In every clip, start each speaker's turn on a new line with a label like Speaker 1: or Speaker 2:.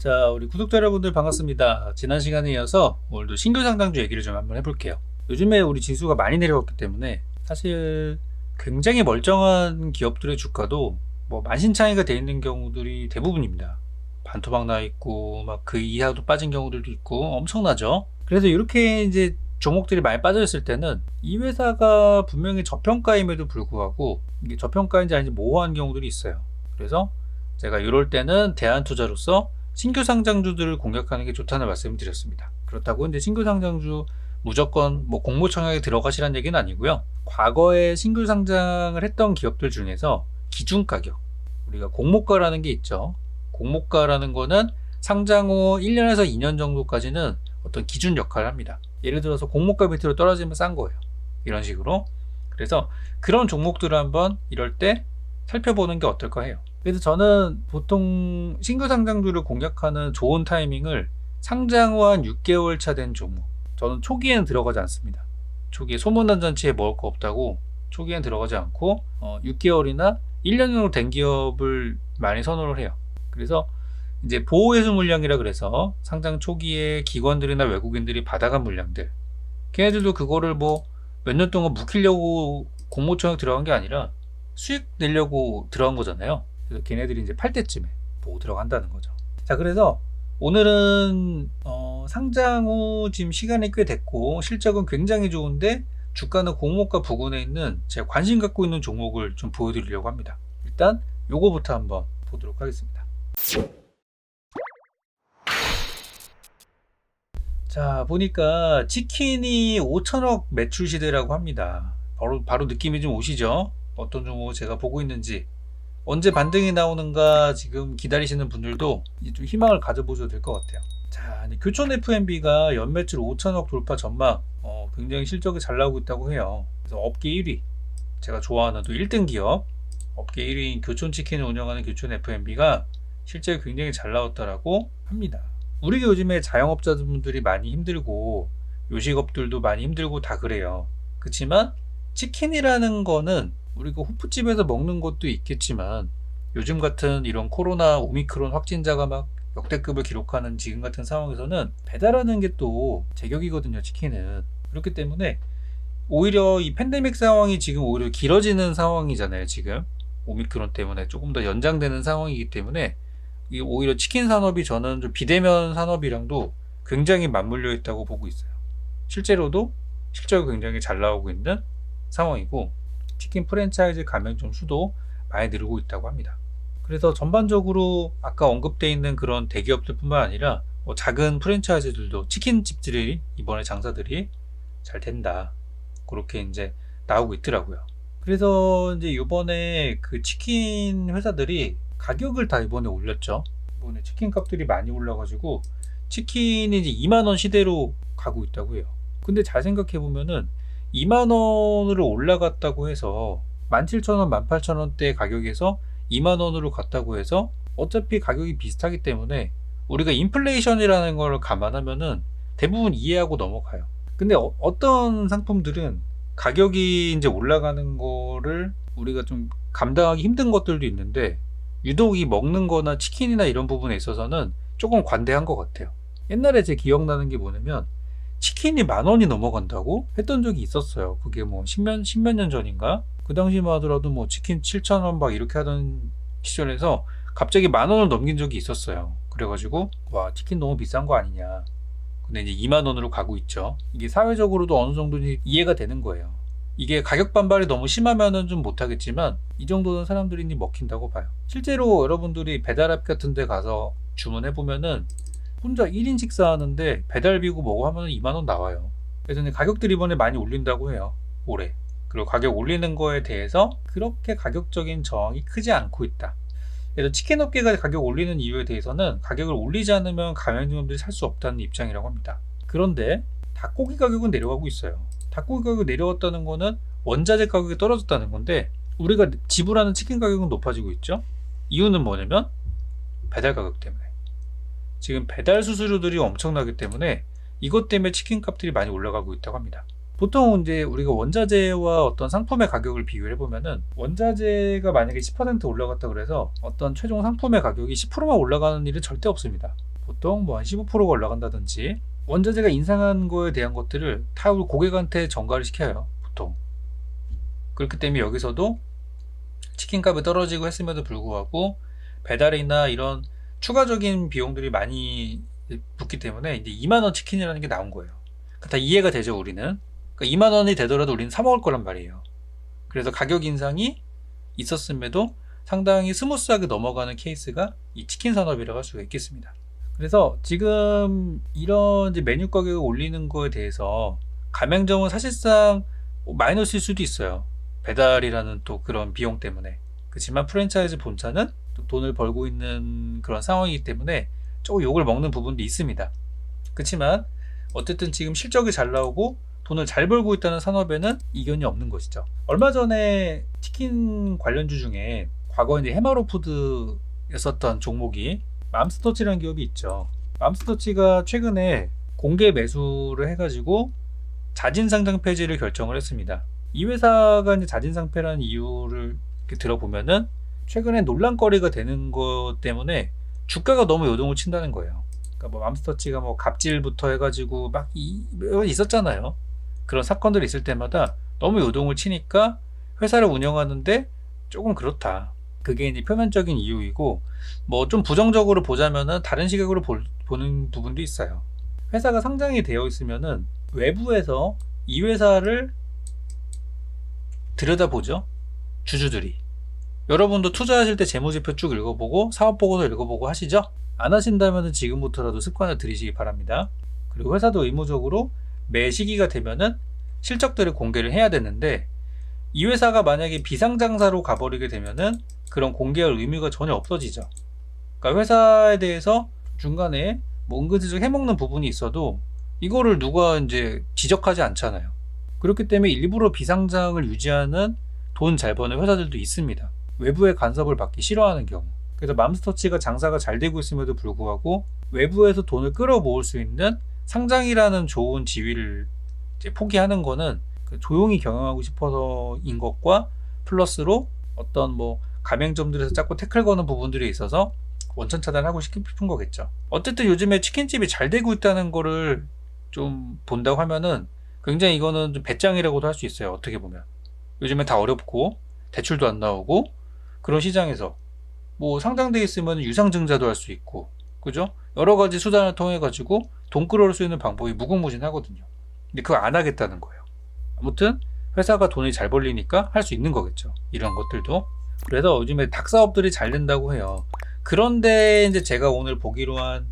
Speaker 1: 자, 우리 구독자 여러분들 반갑습니다. 지난 시간에 이어서 오늘도 신규 상장주 얘기를 좀 한번 해볼게요. 요즘에 우리 지수가 많이 내려왔기 때문에 사실 굉장히 멀쩡한 기업들의 주가도 뭐 만신창이가 돼 있는 경우들이 대부분입니다. 반토막 나 있고 막 그 이하도 빠진 경우들도 있고 엄청나죠. 그래서 이렇게 이제 종목들이 많이 빠져 있을 때는 이 회사가 분명히 저평가임에도 불구하고 이게 저평가인지 아닌지 모호한 경우들이 있어요. 그래서 제가 이럴 때는 대안투자로서 신규 상장주들을 공략하는 게 좋다는 말씀을 드렸습니다. 그렇다고 이제 신규 상장주 무조건 뭐 공모청약에 들어가시라는 얘기는 아니고요. 과거에 신규 상장을 했던 기업들 중에서 기준 가격, 우리가 공모가라는 게 있죠. 공모가라는 거는 상장 후 1년에서 2년 정도까지는 어떤 기준 역할을 합니다. 예를 들어서 공모가 밑으로 떨어지면 싼 거예요. 이런 식으로. 그래서 그런 종목들을 한번 이럴 때 살펴보는 게 어떨까 해요. 그래서 저는 보통 신규 상장주를 공략하는 좋은 타이밍을 상장 후 한 6개월 차 된 종목. 저는 초기에는 들어가지 않습니다. 초기에 소문난 잔치에 먹을 거 없다고 초기에는 들어가지 않고 6개월이나 1년 정도 된 기업을 많이 선호를 해요. 그래서 이제 보호회수 물량이라 그래서 상장 초기에 기관들이나 외국인들이 받아간 물량들, 걔네들도 그거를 뭐 몇 년 동안 묵히려고 공모청에 들어간 게 아니라 수익 내려고 들어간 거잖아요. 그래서 걔네들이 이제 팔 때쯤에 보고 들어간다는 거죠. 자, 그래서 오늘은 상장 후 지금 시간이 꽤 됐고 실적은 굉장히 좋은데 주가는 공모가 부근에 있는 제가 관심 갖고 있는 종목을 좀 보여드리려고 합니다. 일단 요거부터 한번 보도록 하겠습니다. 자, 보니까 치킨이 5천억 매출 시대라고 합니다. 바로 느낌이 좀 오시죠? 어떤 종목 제가 보고 있는지, 언제 반등이 나오는가 지금 기다리시는 분들도 좀 희망을 가져보셔도 될 것 같아요. 자, 교촌 F&B가 연매출 5천억 돌파 전망, 굉장히 실적이 잘 나오고 있다고 해요. 그래서 업계 1위, 제가 좋아하는 또 1등 기업, 업계 1위인 교촌 치킨을 운영하는 교촌 F&B가 실적이 굉장히 잘 나왔다라고 합니다. 우리가 요즘에 자영업자분들이 많이 힘들고 요식업들도 많이 힘들고 다 그래요. 그렇지만 치킨이라는 거는 우리가 호프집에서 먹는 것도 있겠지만 요즘 같은 이런 코로나 오미크론 확진자가 막 역대급을 기록하는 지금 같은 상황에서는 배달하는 게 또 제격이거든요. 치킨은. 그렇기 때문에 오히려 이 팬데믹 상황이 지금 오히려 길어지는 상황이잖아요. 지금 오미크론 때문에 조금 더 연장되는 상황이기 때문에 오히려 치킨 산업이 저는 좀 비대면 산업이랑도 굉장히 맞물려 있다고 보고 있어요. 실제로도 실적이 굉장히 잘 나오고 있는 상황이고 치킨 프랜차이즈 가맹점 수도 많이 늘고 있다고 합니다. 그래서 전반적으로 아까 언급되어 있는 그런 대기업들 뿐만 아니라 작은 프랜차이즈들도 치킨집들이 이번에 장사들이 잘 된다, 그렇게 이제 나오고 있더라고요. 그래서 이제 이번에 그 치킨 회사들이 가격을 다 이번에 올렸죠. 이번에 치킨 값들이 많이 올라가지고 치킨이 이제 2만원 시대로 가고 있다고 해요. 근데 잘 생각해 보면은 2만원으로 올라갔다고 해서 17,000원, 18,000원대 가격에서 2만원으로 갔다고 해서 어차피 가격이 비슷하기 때문에 우리가 인플레이션이라는 걸 감안하면은 대부분 이해하고 넘어가요. 근데 어떤 상품들은 가격이 이제 올라가는 거를 우리가 좀 감당하기 힘든 것들도 있는데 유독 이 먹는 거나 치킨이나 이런 부분에 있어서는 조금 관대한 것 같아요. 옛날에 제 기억나는 게 뭐냐면 치킨이 10,000원이 넘어간다고 했던 적이 있었어요. 그게 뭐 십몇 년 전인가? 그 당시만 하더라도 뭐 치킨 7,000원 막 이렇게 하던 시절에서 갑자기 10,000원을 넘긴 적이 있었어요. 그래가지고 와, 치킨 너무 비싼 거 아니냐. 근데 이제 2만원으로 가고 있죠. 이게 사회적으로도 어느 정도 이해가 되는 거예요. 이게 가격 반발이 너무 심하면은 좀 못하겠지만 이 정도는 사람들이 먹힌다고 봐요. 실제로 여러분들이 배달앱 같은 데 가서 주문해보면은 혼자 1인 식사하는데 배달비고 뭐고 하면 2만원 나와요. 그래서 가격들이 이번에 많이 올린다고 해요. 올해. 그리고 가격 올리는 거에 대해서 그렇게 가격적인 저항이 크지 않고 있다. 그래서 치킨 업계가 가격 올리는 이유에 대해서는 가격을 올리지 않으면 가맹점들이 살 수 없다는 입장이라고 합니다. 그런데 닭고기 가격은 내려가고 있어요. 닭고기 가격이 내려왔다는 거는 원자재 가격이 떨어졌다는 건데 우리가 지불하는 치킨 가격은 높아지고 있죠. 이유는 뭐냐면 배달 가격 때문에. 지금 배달 수수료들이 엄청나기 때문에 이것 때문에 치킨 값들이 많이 올라가고 있다고 합니다. 보통 이제 우리가 원자재와 어떤 상품의 가격을 비교해 보면은 원자재가 만약에 10% 올라갔다 그래서 어떤 최종 상품의 가격이 10%만 올라가는 일은 절대 없습니다. 보통 뭐 한 15%가 올라간다든지 원자재가 인상한 거에 대한 것들을 다 우리 고객한테 전가를 시켜요, 보통. 그렇기 때문에 여기서도 치킨값이 떨어지고 했음에도 불구하고 배달이나 이런 추가적인 비용들이 많이 붙기 때문에 이제 2만원 치킨이라는 게 나온 거예요. 다 이해가 되죠, 우리는. 그러니까 2만원이 되더라도 우리는 사 먹을 거란 말이에요. 그래서 가격 인상이 있었음에도 상당히 스무스하게 넘어가는 케이스가 이 치킨 산업이라고 할 수가 있겠습니다. 그래서 지금 이런 이제 메뉴 가격을 올리는 거에 대해서 가맹점은 사실상 마이너스일 수도 있어요. 배달이라는 또 그런 비용 때문에. 그렇지만 프랜차이즈 본사는 또 돈을 벌고 있는 그런 상황이기 때문에 조금 욕을 먹는 부분도 있습니다. 그렇지만 어쨌든 지금 실적이 잘 나오고 돈을 잘 벌고 있다는 산업에는 이견이 없는 것이죠. 얼마 전에 치킨 관련주 중에 과거에 이제 해마로푸드였었던 종목이 맘스터치라는 기업이 있죠. 맘스터치가 최근에 공개 매수를 해가지고 자진상장 폐지를 결정을 했습니다. 이 회사가 이제 자진상폐라는 이유를 이렇게 들어보면은 최근에 논란거리가 되는 것 때문에 주가가 너무 요동을 친다는 거예요. 그러니까 뭐 맘스터치가 뭐 갑질부터 해가지고 막 있었잖아요. 그런 사건들이 있을 때마다 너무 요동을 치니까 회사를 운영하는데 조금 그렇다. 그게 이제 표면적인 이유이고, 뭐 좀 부정적으로 보자면은 다른 시각으로 보는 부분도 있어요. 회사가 상장이 되어 있으면은 외부에서 이 회사를 들여다보죠. 주주들이. 여러분도 투자하실 때 재무제표 쭉 읽어보고 사업보고서 읽어보고 하시죠? 안 하신다면 지금부터라도 습관을 들이시기 바랍니다. 그리고 회사도 의무적으로 매 시기가 되면은 실적들을 공개를 해야 되는데, 이 회사가 만약에 비상장사로 가버리게 되면은 그런 공개할 의미가 전혀 없어지죠. 그러니까 회사에 대해서 중간에 뭐 은근슬쩍 해먹는 부분이 있어도 이거를 누가 이제 지적하지 않잖아요. 그렇기 때문에 일부러 비상장을 유지하는 돈 잘 버는 회사들도 있습니다. 외부의 간섭을 받기 싫어하는 경우. 그래서 맘스터치가 장사가 잘 되고 있음에도 불구하고 외부에서 돈을 끌어모을 수 있는 상장이라는 좋은 지위를 이제 포기하는 거는 조용히 경영하고 싶어서인 것과 플러스로 어떤 뭐 가맹점들에서 자꾸 태클 거는 부분들이 있어서 원천 차단하고 싶은 거겠죠. 어쨌든 요즘에 치킨집이 잘 되고 있다는 거를 좀 본다고 하면은 굉장히 이거는 좀 배짱이라고도 할 수 있어요. 어떻게 보면 요즘에 다 어렵고 대출도 안 나오고 그런 시장에서 뭐 상장돼 있으면 유상증자도 할 수 있고, 그죠? 여러 가지 수단을 통해 가지고 돈 끌어올 수 있는 방법이 무궁무진하거든요. 근데 그거 안 하겠다는 거예요. 아무튼 회사가 돈이 잘 벌리니까 할 수 있는 거겠죠. 이런 것들도. 그래서 요즘에 닭사업들이 잘 된다고 해요. 그런데 이제 제가 오늘 보기로 한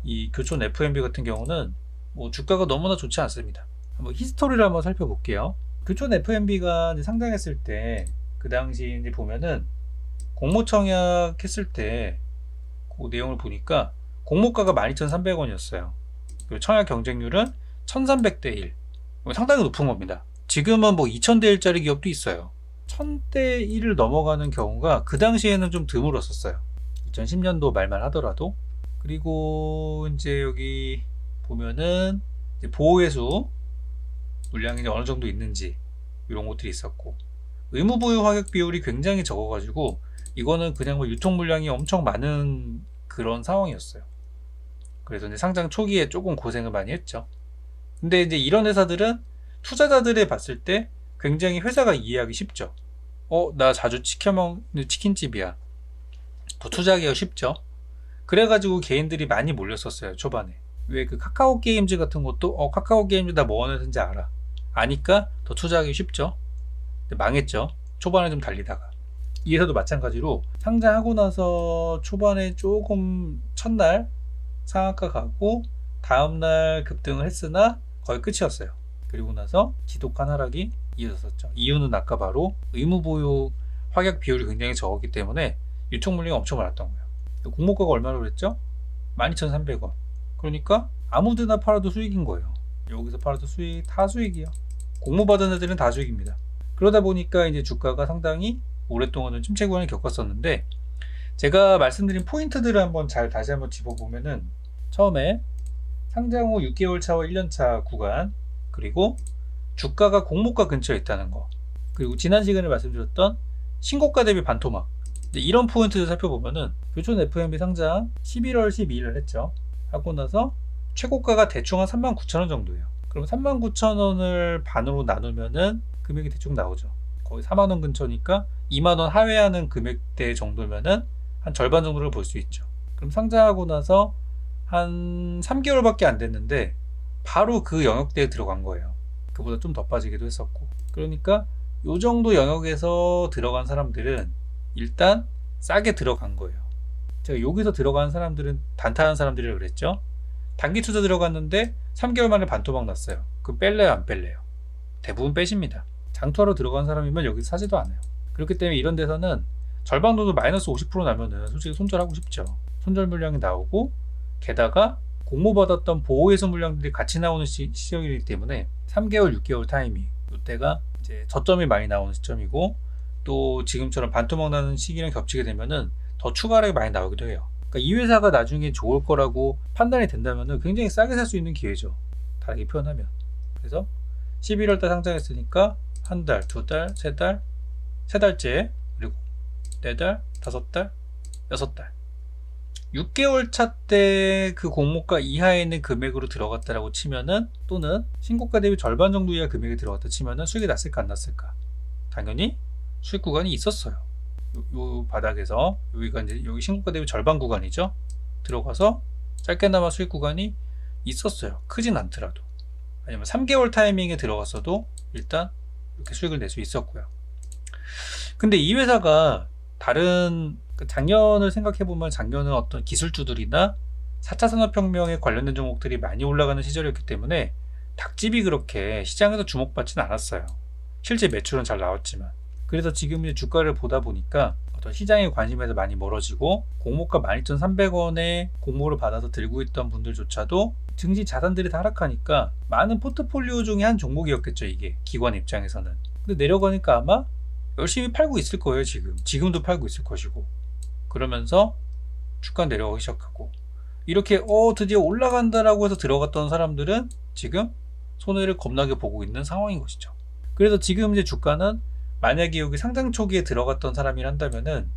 Speaker 1: 이 교촌 F&B 같은 경우는 뭐 주가가 너무나 좋지 않습니다. 한번 히스토리를 한번 살펴볼게요. 교촌 F&B가 상장했을 때 그 당시 이제 보면은 공모 청약했을 때 그 내용을 보니까 공모가가 12,300원이었어요. 그리고 청약 경쟁률은 1,300대 1. 상당히 높은 겁니다. 지금은 뭐 2,000대 1짜리 기업도 있어요. 1,000대 1을 넘어가는 경우가 그 당시에는 좀 드물었었어요. 2010년도 말만 하더라도. 그리고 이제 여기 보면은 이제 보호회수 물량이 어느 정도 있는지 이런 것들이 있었고, 의무보유 화격 비율이 굉장히 적어가지고 이거는 그냥 뭐 유통 물량이 엄청 많은 그런 상황이었어요. 그래서 이제 상장 초기에 조금 고생을 많이 했죠. 근데 이제 이런 회사들은 투자자들이 봤을 때 굉장히 회사가 이해하기 쉽죠. 나 자주 시켜먹는 치킨집이야. 더 투자하기가 쉽죠. 그래가지고 개인들이 많이 몰렸었어요, 초반에. 왜 그 카카오 게임즈 같은 것도 카카오 게임즈 나 뭐 하는지 알아. 아니까 더 투자하기 쉽죠. 근데 망했죠. 초반에 좀 달리다가. 이 회사도 마찬가지로 상장하고 나서 초반에 조금 첫날 상한가 가고 다음날 급등을 했으나 거의 끝이었어요. 그리고 나서 지독한 하락이 이어졌었죠. 이유는 아까 바로 의무보유 확약 비율이 굉장히 적었기 때문에 유통 물량이 엄청 많았던 거예요. 공모가가 얼마로 그랬죠? 12,300원. 그러니까 아무데나 팔아도 수익인 거예요. 여기서 팔아도 수익, 다 수익이요. 공모받은 애들은 다 수익입니다. 그러다 보니까 이제 주가가 상당히 오랫동안은 침체 구간을 겪었었는데, 제가 말씀드린 포인트들을 다시 한번 짚어보면은, 처음에 상장 후 6개월 차와 1년 차 구간, 그리고 주가가 공모가 근처에 있다는 거, 그리고 지난 시간에 말씀드렸던 신고가 대비 반토막, 이런 포인트를 살펴보면은 교촌 F&B 상장 11월 12일을 했죠. 하고 나서 최고가가 대충 한 39,000원 정도예요. 그럼 39,000원을 반으로 나누면은 금액이 대충 나오죠. 거의 4만원 근처니까 2만원 하회하는 금액대 정도면은 한 절반 정도를 볼 수 있죠. 그럼 상장하고 나서 한 3개월밖에 안 됐는데 바로 그 영역대에 들어간 거예요. 그보다 좀 더 빠지기도 했었고. 그러니까 요 정도 영역에서 들어간 사람들은 일단 싸게 들어간 거예요. 제가 여기서 들어간 사람들은 단타한 사람들이라고 그랬죠. 단기 투자 들어갔는데 3개월 만에 반토막 났어요. 그럼 뺄래요, 안 뺄래요? 대부분 빼십니다. 장투하러 들어간 사람이면 여기서 사지도 않아요. 그렇기 때문에 이런 데서는 절반 정도 마이너스 50% 나면은 솔직히 손절하고 싶죠. 손절 물량이 나오고, 게다가 공모받았던 보호해소 물량들이 같이 나오는 시점이기 때문에 3개월, 6개월 타이밍, 이때가 이제 저점이 많이 나오는 시점이고, 또 지금처럼 반토막 나는 시기랑 겹치게 되면은 더 추가하게 많이 나오기도 해요. 그러니까 이 회사가 나중에 좋을 거라고 판단이 된다면은 굉장히 싸게 살 수 있는 기회죠. 다르게 표현하면. 그래서 11월달 상장했으니까 한 달, 두 달, 세 달, 세 달째, 그리고 네 달, 다섯 달, 여섯 달. 6개월 차 때 그 공모가 이하에 있는 금액으로 들어갔다라고 치면은, 또는 신고가 대비 절반 정도 이하 금액이 들어갔다 치면은 수익이 났을까 안 났을까? 당연히 수익 구간이 있었어요. 요 바닥에서 여기가 이제 여기 신고가 대비 절반 구간이죠. 들어가서 짧게나마 수익 구간이 있었어요. 크진 않더라도. 아니면 3개월 타이밍에 들어갔어도 일단 이렇게 수익을 낼 수 있었고요. 근데 이 회사가 다른 작년을 생각해보면 작년은 어떤 기술주들이나 4차 산업혁명에 관련된 종목들이 많이 올라가는 시절이었기 때문에 닭집이 그렇게 시장에서 주목받지는 않았어요. 실제 매출은 잘 나왔지만. 그래서 지금 이제 주가를 보다 보니까 어떤 시장의 관심에서 많이 멀어지고, 공모가 12,300원에 공모를 받아서 들고 있던 분들조차도 증시 자산들이 다 하락하니까 많은 포트폴리오 중에 한 종목이었겠죠, 이게 기관 입장에서는. 근데 내려가니까 아마 열심히 팔고 있을 거예요. 지금도 팔고 있을 것이고. 그러면서 주가 내려가기 시작하고, 이렇게 드디어 올라간다라고 해서 들어갔던 사람들은 지금 손해를 겁나게 보고 있는 상황인 것이죠. 그래서 지금 이제 주가는, 만약에 여기 상장 초기에 들어갔던 사람이란다면은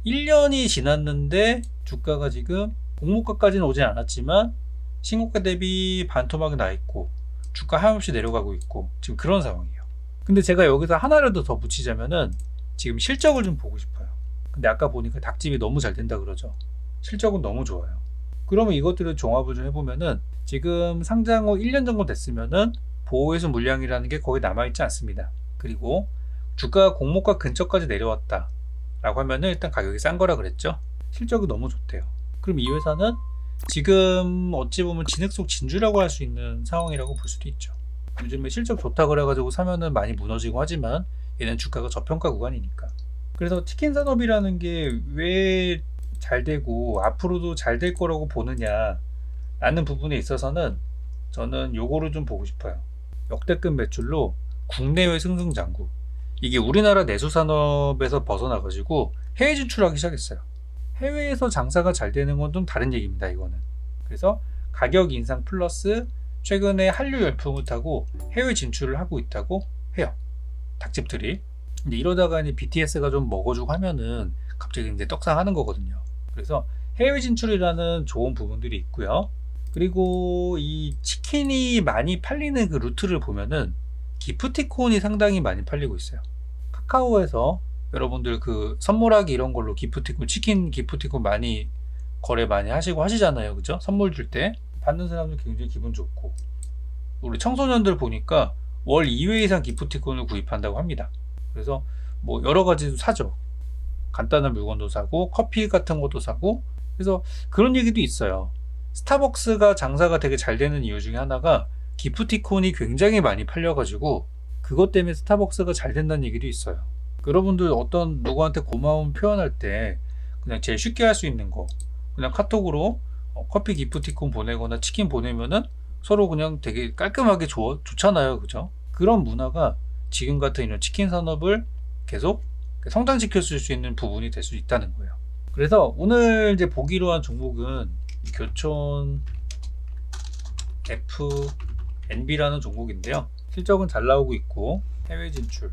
Speaker 1: 1년이 지났는데 주가가 지금 공모가까지는 오진 않았지만 신고가 대비 반토막이 나 있고 주가 하염없이 내려가고 있고 지금 그런 상황이에요. 근데 제가 여기서 하나라도 더 붙이자면은 지금 실적을 좀 보고 싶어요. 근데 아까 보니까 닭집이 너무 잘 된다 그러죠. 실적은 너무 좋아요. 그러면 이것들을 종합을 좀 해보면은 지금 상장 후 1년 정도 됐으면은 보호해소 물량이라는 게 거의 남아있지 않습니다. 그리고 주가가 공모가 근처까지 내려왔다 라고 하면은 일단 가격이 싼 거라 그랬죠. 실적이 너무 좋대요. 그럼 이 회사는 지금 어찌 보면 진흙 속 진주라고 할 수 있는 상황이라고 볼 수도 있죠. 요즘에 실적 좋다 그래가지고 사면은 많이 무너지고 하지만 얘는 주가가 저평가 구간이니까. 그래서 치킨 산업이라는 게 왜 잘 되고 앞으로도 잘 될 거라고 보느냐 라는 부분에 있어서는 저는 요거를 좀 보고 싶어요. 역대급 매출로 국내외 승승장구. 이게 우리나라 내수산업에서 벗어나가지고 해외 진출하기 시작했어요. 해외에서 장사가 잘 되는 건 좀 다른 얘기입니다, 이거는. 그래서 가격 인상 플러스 최근에 한류 열풍을 타고 해외 진출을 하고 있다고 해요, 닭집들이. 근데 이러다가 이제 BTS가 좀 먹어주고 하면은 갑자기 이제 떡상하는 거거든요. 그래서 해외 진출이라는 좋은 부분들이 있고요. 그리고 이 치킨이 많이 팔리는 그 루트를 보면은 기프티콘이 상당히 많이 팔리고 있어요. 카카오에서 여러분들 그 선물하기 이런 걸로 기프티콘, 치킨 기프티콘 많이 거래 많이 하시고 하시잖아요. 그죠? 선물 줄 때 받는 사람들 굉장히 기분 좋고, 우리 청소년들 보니까 월 2회 이상 기프티콘을 구입한다고 합니다. 그래서 뭐 여러 가지도 사죠. 간단한 물건도 사고 커피 같은 것도 사고. 그래서 그런 얘기도 있어요. 스타벅스가 장사가 되게 잘 되는 이유 중에 하나가 기프티콘이 굉장히 많이 팔려가지고 그것 때문에 스타벅스가 잘 된다는 얘기도 있어요. 여러분들 어떤 누구한테 고마움 표현할 때 그냥 제일 쉽게 할 수 있는 거, 그냥 카톡으로 커피 기프티콘 보내거나 치킨 보내면은 서로 그냥 되게 깔끔하게 좋잖아요. 그죠? 그런 문화가 지금 같은 이런 치킨 산업을 계속 성장시켜 줄 수 있는 부분이 될 수 있다는 거예요. 그래서 오늘 이제 보기로 한 종목은 교촌 FNB라는 종목인데요. 실적은 잘 나오고 있고 해외 진출,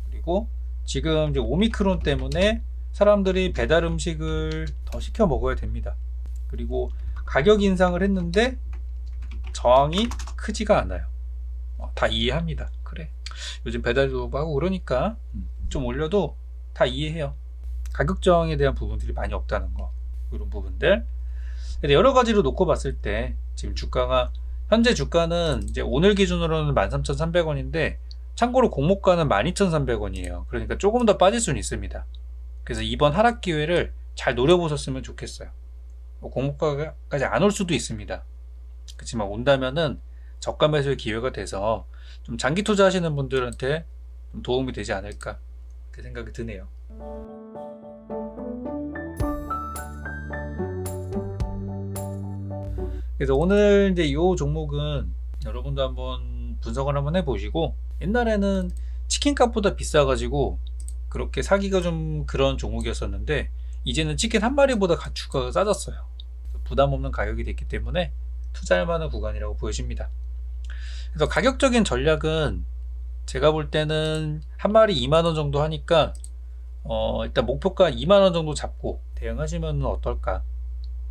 Speaker 1: 그리고 지금 이제 오미크론 때문에 사람들이 배달 음식을 더 시켜 먹어야 됩니다. 그리고 가격 인상을 했는데 저항이 크지가 않아요. 다 이해합니다. 그래, 요즘 배달도 하고 그러니까 좀 올려도 다 이해해요. 가격 저항에 대한 부분들이 많이 없다는 거, 이런 부분들. 근데 여러 가지로 놓고 봤을 때 지금 주가가, 현재 주가는 이제 오늘 기준으로는 13,300원인데 참고로 공모가는 12,300원이에요. 그러니까 조금 더 빠질 수는 있습니다. 그래서 이번 하락 기회를 잘 노려보셨으면 좋겠어요. 공모가까지 안 올 수도 있습니다. 그렇지만 온다면은 저가 매수의 기회가 돼서 좀 장기 투자하시는 분들한테 좀 도움이 되지 않을까, 그 생각이 드네요. 그래서 오늘 이제 이 종목은 여러분도 한번 분석을 한번 해보시고, 옛날에는 치킨값보다 비싸가지고 그렇게 사기가 좀 그런 종목이었었는데 이제는 치킨 한 마리보다 주가가 싸졌어요. 부담 없는 가격이 됐기 때문에 투자할 만한 구간이라고 보여집니다. 그래서 가격적인 전략은 제가 볼 때는 한 마리 2만원 정도 하니까 일단 목표가 2만원 정도 잡고 대응하시면 어떨까,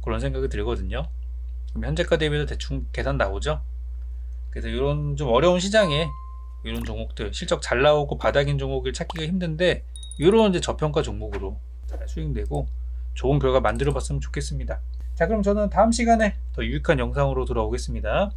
Speaker 1: 그런 생각이 들거든요. 그럼 현재가 대비해서 대충 계산 나오죠. 그래서 이런 좀 어려운 시장에 이런 종목들, 실적 잘 나오고 바닥인 종목을 찾기가 힘든데 이런 이제 저평가 종목으로 잘 수익되고 좋은 결과 만들어 봤으면 좋겠습니다. 자, 그럼 저는 다음 시간에 더 유익한 영상으로 돌아오겠습니다.